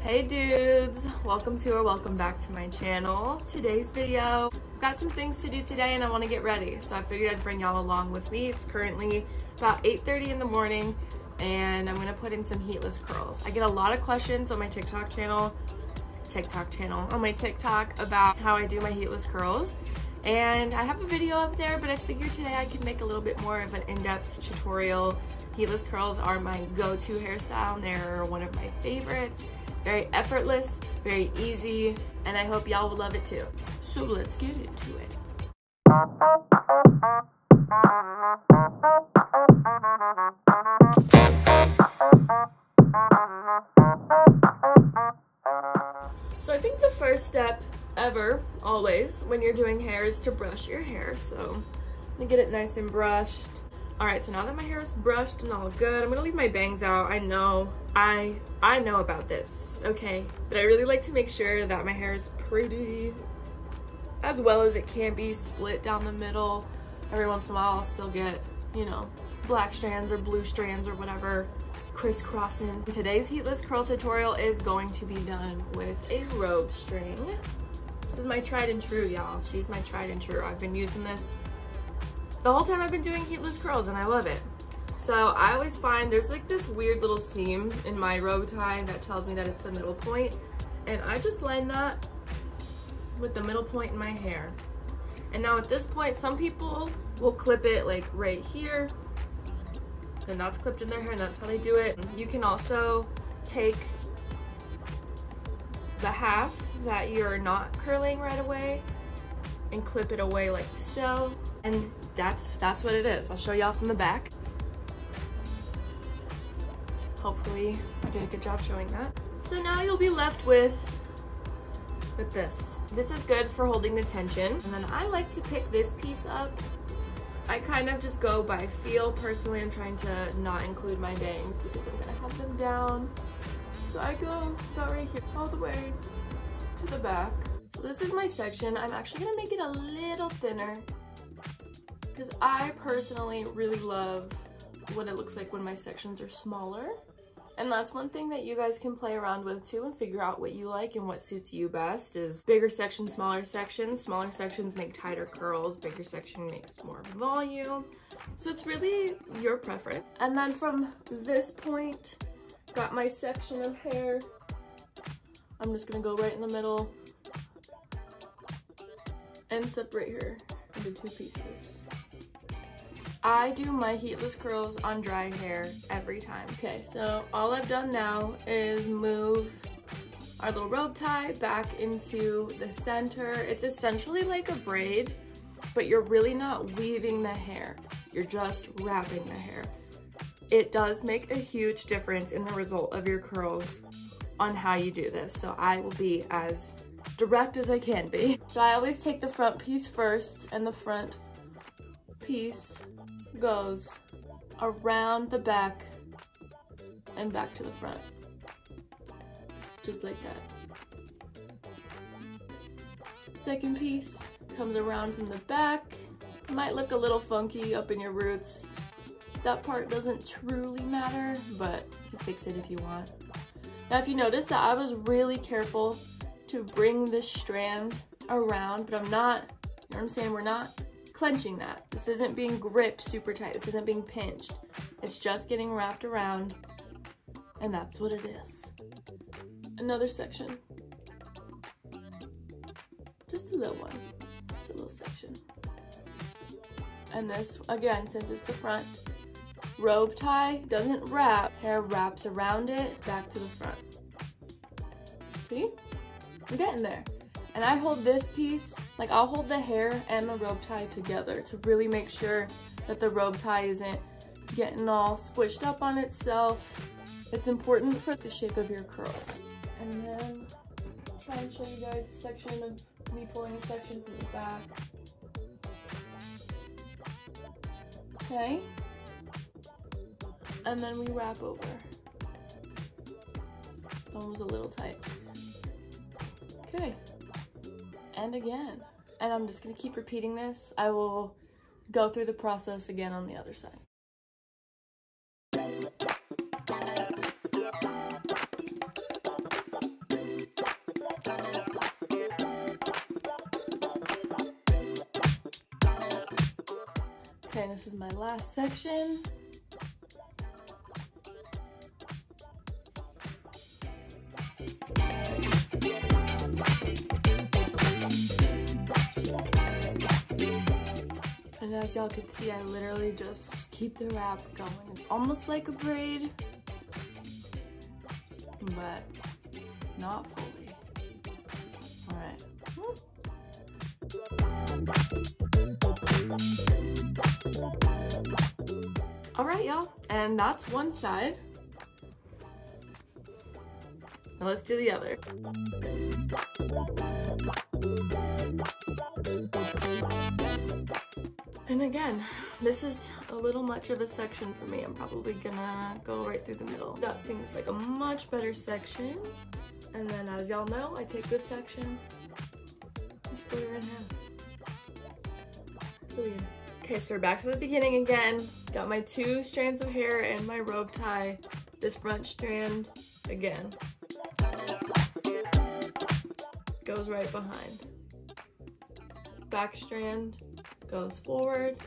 Hey dudes, welcome back to my channel. Today's video, I've got some things to do today and I want to get ready, so I figured I'd bring y'all along with me. It's currently about 8:30 in the morning and I'm gonna put in some heatless curls. I get a lot of questions on my TikTok about how I do my heatless curls, and I have a video up there, but I figured today I could make a little bit more of an in-depth tutorial. Heatless curls are my go-to hairstyle and they're one of my favorites. Very effortless, very easy, and I hope y'all will love it too. So let's get into it. So I think the first step ever, always, when you're doing hair is to brush your hair. So I'm gonna get it nice and brushed. All right, so now that my hair is brushed and all good, I'm gonna leave my bangs out. I know about this, okay? But I really like to make sure that my hair is pretty, as well as it can be, split down the middle. Every once in a while I'll still get, you know, black strands or blue strands or whatever crisscrossing. Today's heatless curl tutorial is going to be done with a rope string. This is my tried and true, y'all. She's my tried and true. I've been using this the whole time I've been doing heatless curls and I love it. So I always find there's like this weird little seam in my robe tie that tells me that it's the middle point, and I just line that with the middle point in my hair. And now at this point, some people will clip it like right here, and that's clipped in their hair and that's how they do it. You can also take the half that you're not curling right away and clip it away like so, and that's what it is. I'll show y'all from the back. Hopefully I did a good job showing that. So now you'll be left with this. This is good for holding the tension. And then I like to pick this piece up. I kind of just go by feel. Personally, I'm trying to not include my bangs because I'm gonna have them down. So I go about right here, all the way to the back. So this is my section. I'm actually gonna make it a little thinner because I personally really love what it looks like when my sections are smaller. And that's one thing that you guys can play around with too and figure out what you like and what suits you best is bigger sections, smaller sections. Smaller sections make tighter curls, bigger section makes more volume. So it's really your preference. And then from this point, got my section of hair. I'm just gonna go right in the middle and separate her into two pieces. I do my heatless curls on dry hair every time. Okay, so all I've done now is move our little robe tie back into the center. It's essentially like a braid, but you're really not weaving the hair. You're just wrapping the hair. It does make a huge difference in the result of your curls on how you do this. So I will be as direct as I can be. So I always take the front piece first, and the front piece goes around the back and back to the front, just like that. Second piece comes around from the back. Might look a little funky up in your roots. That part doesn't truly matter, but you can fix it if you want. Now if you notice that I was really careful to bring this strand around, but I'm not, you know what I'm saying, we're not clenching that. This isn't being gripped super tight. This isn't being pinched. It's just getting wrapped around, and that's what it is. Another section. Just a little one. Just a little section. And this, again, since it's the front, robe tie doesn't wrap. Hair wraps around it, back to the front. See? We're getting there. And I hold this piece, like I'll hold the hair and the robe tie together to really make sure that the robe tie isn't getting all squished up on itself. It's important for the shape of your curls. And then try and show you guys a section of me pulling a section from the back. Okay. And then we wrap over. That one was a little tight. Okay. And again. And I'm just gonna keep repeating this. I will go through the process again on the other side. this is my last section. And as y'all could see, I literally just keep the wrap going. It's almost like a braid, but not fully. All right. All right, y'all, and that's one side. Now let's do the other. And again, this is a little much of a section for me. I'm probably gonna go right through the middle. That seems like a much better section. And then as y'all know, I take this section, split her in half. Brilliant. Okay, so we're back to the beginning again. Got my 2 strands of hair and my rope tie. This front strand, again, goes right behind. Back strand goes forward.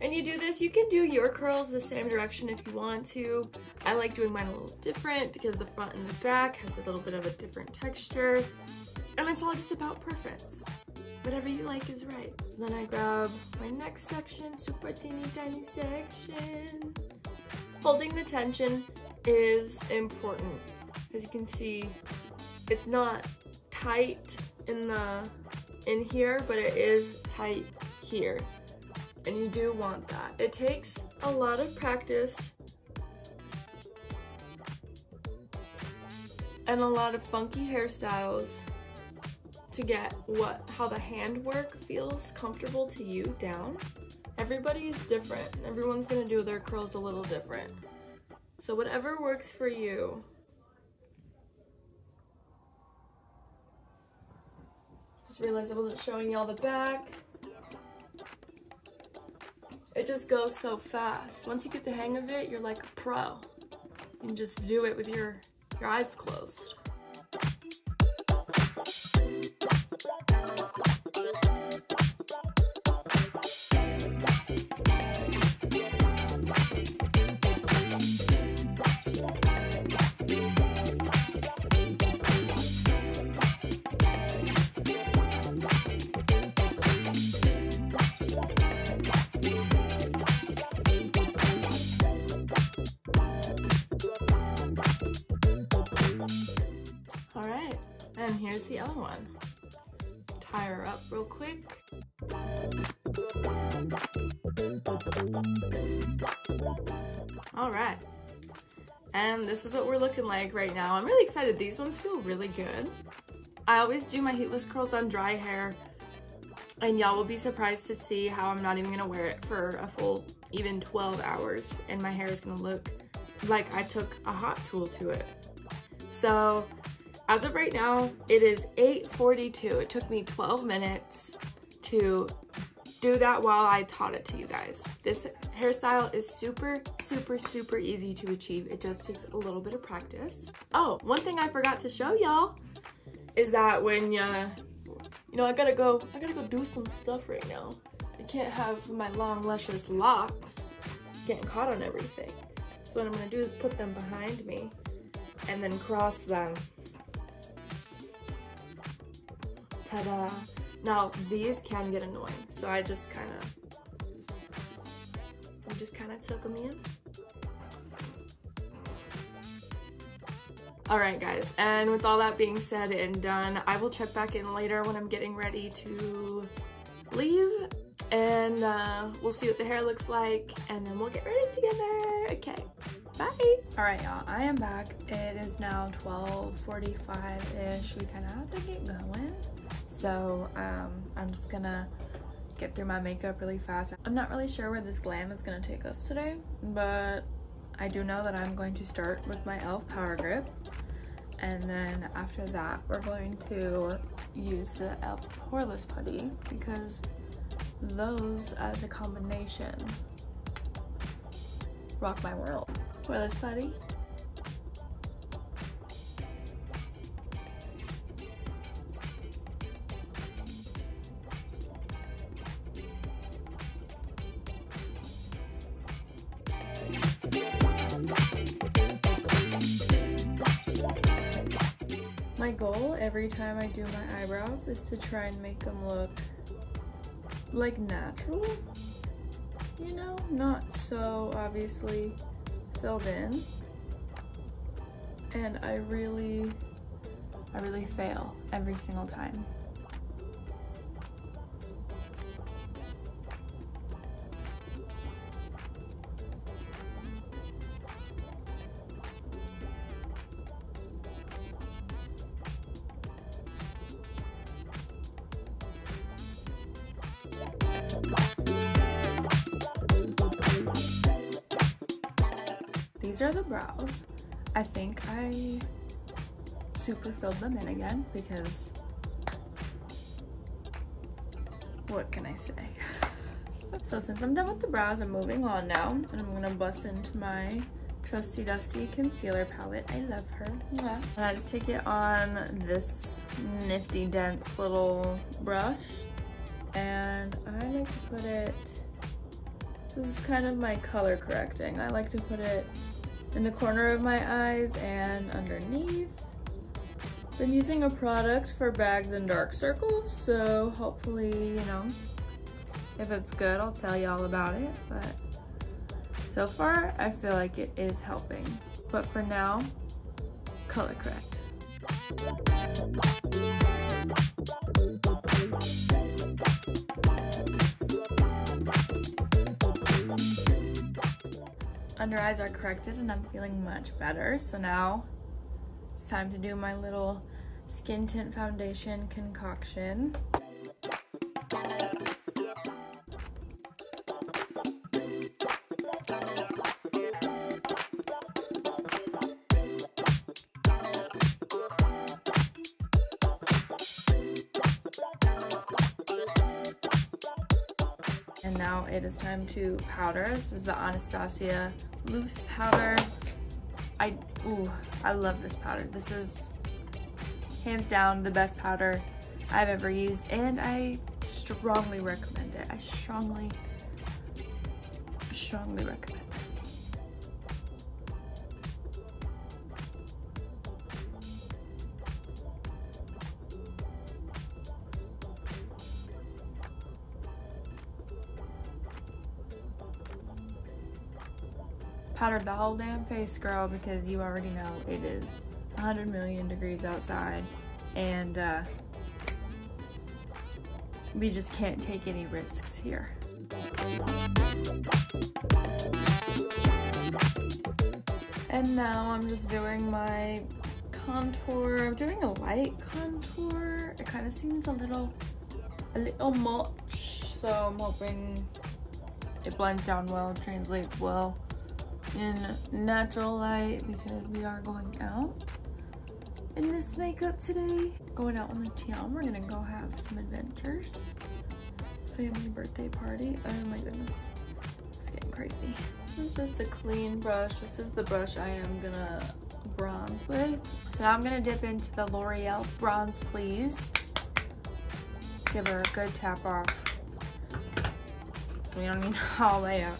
And you do this, you can do your curls the same direction if you want to. I like doing mine a little different because the front and the back has a little bit of a different texture. And it's all just about preference. Whatever you like is right. So then I grab my next section, super teeny tiny section. Holding the tension is important. As you can see, it's not tight in here, but it is tight here. And you do want that. It takes a lot of practice and a lot of funky hairstyles to get how the handwork feels comfortable to you down. Everybody's different. Everyone's gonna do their curls a little different. So whatever works for you. Just realized I wasn't showing y'all the back. It just goes so fast. Once you get the hang of it, you're like a pro. You can just do it with your eyes closed. And here's the other one. Tie her up real quick. All right. And this is what we're looking like right now. I'm really excited. These ones feel really good. I always do my heatless curls on dry hair, and y'all will be surprised to see how I'm not even gonna wear it for a full even 12 hours, and my hair is gonna look like I took a hot tool to it. So as of right now, it is 8:42. It took me 12 minutes to do that while I taught it to you guys. This hairstyle is super, super, super easy to achieve. It just takes a little bit of practice. Oh, one thing I forgot to show y'all is that when you know, I gotta go do some stuff right now. I can't have my long, luscious locks getting caught on everything. So what I'm gonna do is put them behind me and then cross them. Ta-da! Now these can get annoying, so I just kind of took them in. All right, guys, and with all that being said and done, I will check back in later when I'm getting ready to leave, and we'll see what the hair looks like, and then we'll get ready together. Okay, bye. All right, y'all, I am back. It is now 12:45-ish. We kind of have to get going. So I'm just gonna get through my makeup really fast. I'm not really sure where this glam is gonna take us today, but I do know that I'm going to start with my e.l.f. Power Grip, and then after that we're going to use the e.l.f. Poreless Putty, because those as a combination rock my world. Poreless Putty. My goal every time I do my eyebrows is to try and make them look like natural, you know, not so obviously filled in. And I really fail every single time. These are the brows. I think I super filled them in again because what can I say? So since I'm done with the brows, I'm moving on now, and I'm gonna bust into my trusty dusty concealer palette. I love her. Mwah. And I just take it on this nifty dense little brush, and I like to put it, this is kind of my color correcting. I like to put it in the corner of my eyes and underneath. Been using a product for bags and dark circles, so hopefully, you know, if it's good, I'll tell you all about it. But so far, I feel like it is helping. But for now, color correct. Under eyes are corrected and I'm feeling much better. So now it's time to do my little skin tint foundation concoction. And now it is time to powder. This is the Anastasia loose powder. I love this powder. This is hands down the best powder I've ever used, and I strongly recommend it. I strongly recommend it. Powdered the whole damn face, girl, because you already know it is 100 million degrees outside, and we just can't take any risks here. And now I'm just doing my contour. I'm doing a light contour. It kind of seems a little much, so I'm hoping it blends down well, translates well in natural light, because we are going out in this makeup today. Going out on the town. We're gonna go have some adventures. Family birthday party. Oh my goodness, it's getting crazy. This is just a clean brush. This is the brush I am gonna bronze with. So now I'm gonna dip into the L'Oreal Bronze Please. Give her a good tap off. We don't need all layout.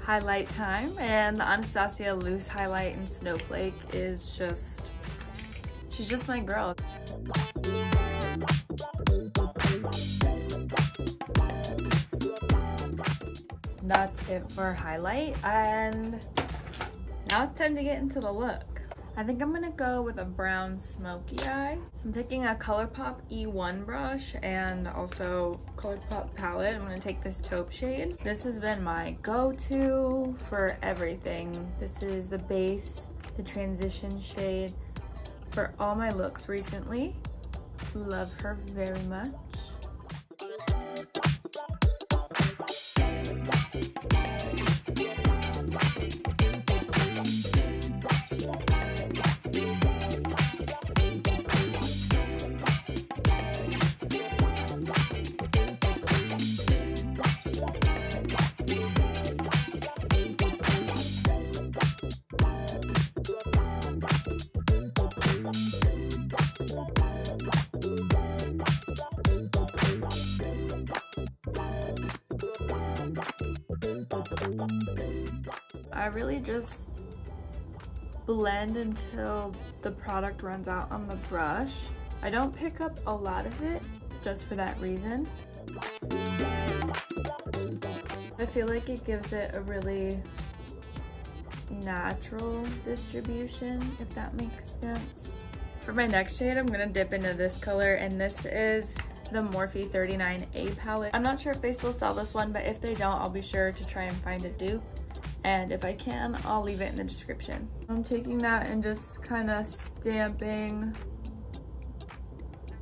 Highlight time, and the Anastasia loose highlight in Snowflake is just, she's just my girl. That's it for highlight, and now it's time to get into the look. I think I'm gonna go with a brown smoky eye. So I'm taking a ColourPop E1 brush and also ColourPop palette. I'm gonna take this taupe shade. This has been my go-to for everything. This is the base, the transition shade for all my looks recently. Love her very much. I really just blend until the product runs out on the brush. I don't pick up a lot of it just for that reason. I feel like it gives it a really natural distribution, if that makes sense. For my next shade, I'm gonna dip into this color, and this is the Morphe 39A palette. I'm not sure if they still sell this one, but if they don't, I'll be sure to try and find a dupe. And if I can, I'll leave it in the description. I'm taking that and just kind of stamping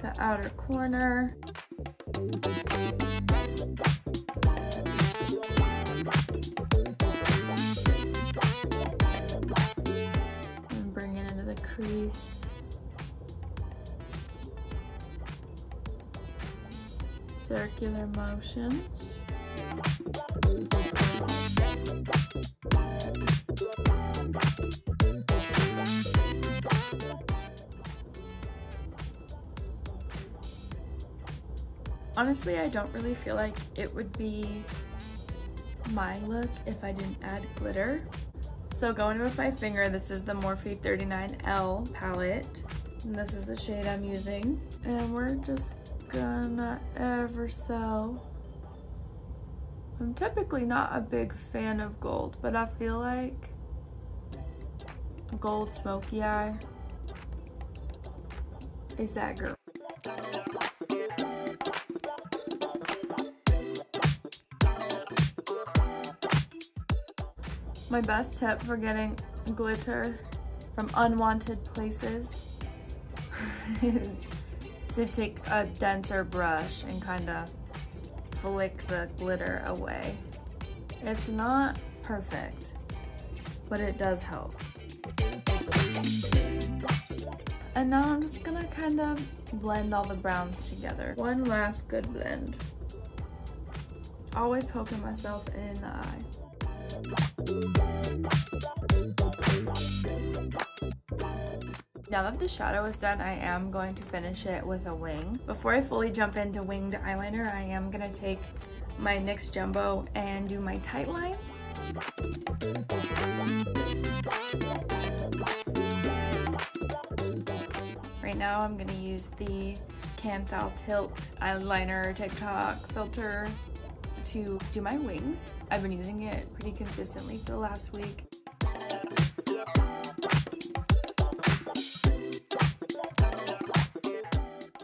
the outer corner. And bring it into the crease. Circular motions. Honestly, I don't really feel like it would be my look if I didn't add glitter. So going with my finger, this is the Morphe 39L palette. And this is the shade I'm using. And we're just gonna ever so. I'm typically not a big fan of gold, but I feel like a gold smoky eye is that girl. My best tip for getting glitter from unwanted places is to take a denser brush and kind of flick the glitter away. It's not perfect, but it does help. And now I'm just gonna kind of blend all the browns together. One last good blend. Always poking myself in the eye. Now that the shadow is done, I am going to finish it with a wing. Before I fully jump into winged eyeliner, I am gonna take my NYX Jumbo and do my tight line. Right now I'm gonna use the Canthal Tilt eyeliner TikTok filter to do my wings. I've been using it pretty consistently for the last week.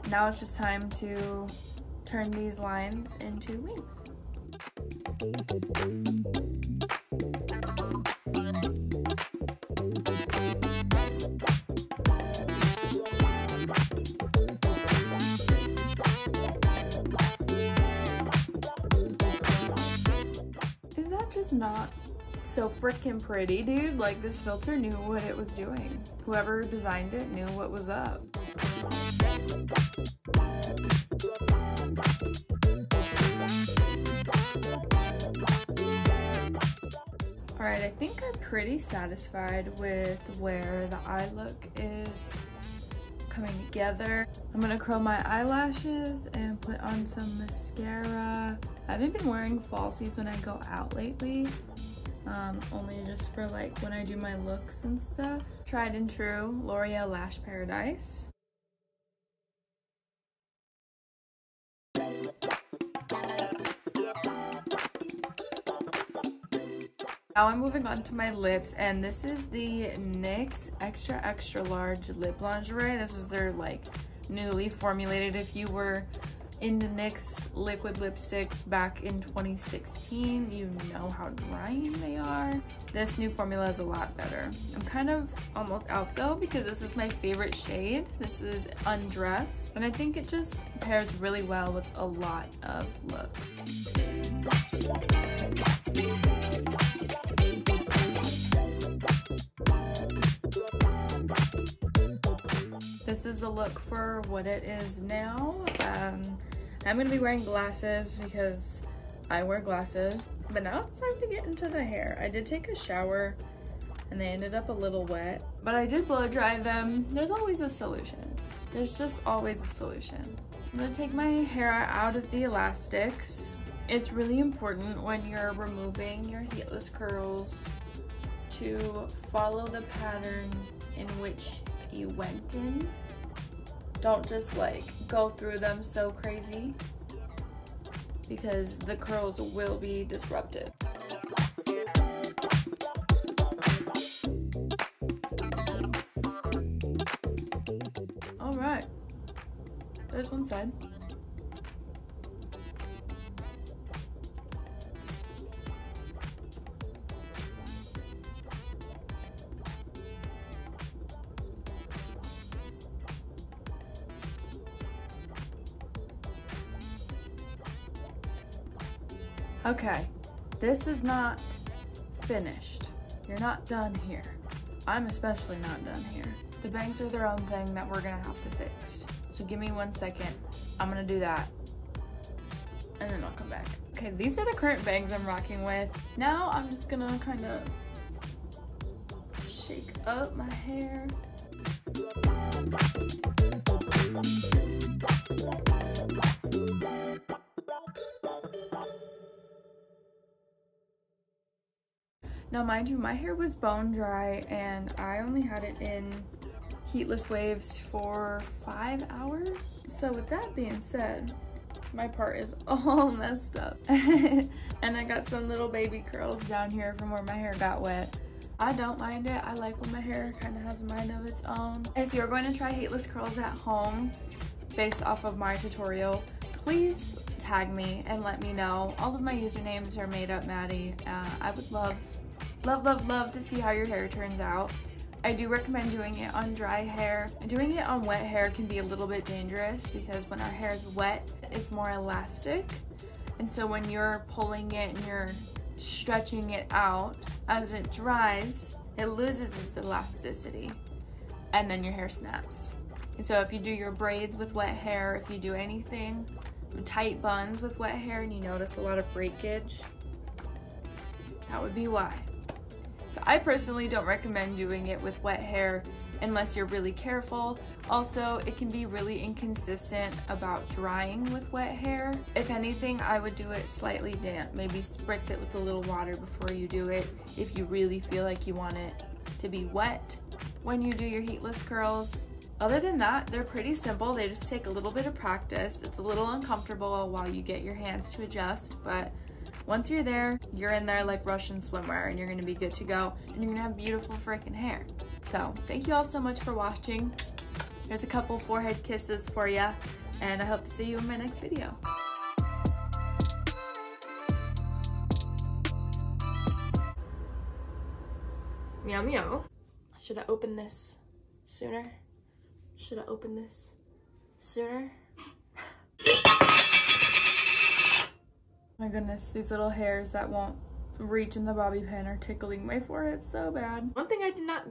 Now it's just time to turn these lines into wings. Is that just not so freaking pretty, dude? Like, this filter knew what it was doing. Whoever designed it knew what was up. Alright, I think I'm pretty satisfied with where the eye look is coming together. I'm gonna curl my eyelashes and put on some mascara. I haven't been wearing falsies when I go out lately, only just for like when I do my looks and stuff. Tried and true L'Oreal Lash Paradise. Now I'm moving on to my lips, and this is the NYX Extra Extra Large Lip Lingerie. This is their like newly formulated. If you were into NYX liquid lipsticks back in 2016, you know how drying they are. This new formula is a lot better. I'm kind of almost out though because this is my favorite shade. This is Undress, and I think it just pairs really well with a lot of look. This is the look for what it is now. I'm gonna be wearing glasses because I wear glasses, but now it's time to get into the hair. I did take a shower and they ended up a little wet, but I did blow dry them. There's always a solution. There's just always a solution. I'm gonna take my hair out of the elastics It's really important when you're removing your heatless curls to follow the pattern in which you went in. Don't just like go through them so crazy, because the curls will be disrupted. All right, there's one side. Okay, this is not finished. You're not done here. I'm especially not done here. The bangs are their own thing that we're gonna have to fix. So give me 1 second. I'm gonna do that, and then I'll come back. Okay, these are the current bangs I'm rocking with. Now I'm just gonna kind of shake up my hair. Now mind you, my hair was bone dry and I only had it in heatless waves for 5 hours. So with that being said, my part is all messed up. And I got some little baby curls down here from where my hair got wet. I don't mind it. I like when my hair kind of has a mind of its own. If you're going to try heatless curls at home based off of my tutorial, please tag me and let me know. All of my usernames are made up Maddie. I would love to see how your hair turns out. I do recommend doing it on dry hair. Doing it on wet hair can be a little bit dangerous because when our hair is wet, it's more elastic. And so when you're pulling it and you're stretching it out, as it dries, it loses its elasticity and then your hair snaps. And so if you do your braids with wet hair, if you do anything, tight buns with wet hair and you notice a lot of breakage, that would be why. So I personally don't recommend doing it with wet hair unless you're really careful. Also, it can be really inconsistent about drying with wet hair. If anything, I would do it slightly damp. Maybe spritz it with a little water before you do it if you really feel like you want it to be wet when you do your heatless curls. Other than that, they're pretty simple. They just take a little bit of practice. It's a little uncomfortable while you get your hands to adjust, but once you're there, you're in there like Russian swimwear and you're gonna be good to go and you're gonna have beautiful freaking hair. So thank you all so much for watching. There's a couple forehead kisses for you and I hope to see you in my next video. Meow meow. Should I open this sooner? Should I open this sooner? My goodness, these little hairs that won't reach in the bobby pin are tickling my forehead so bad. One thing I did not,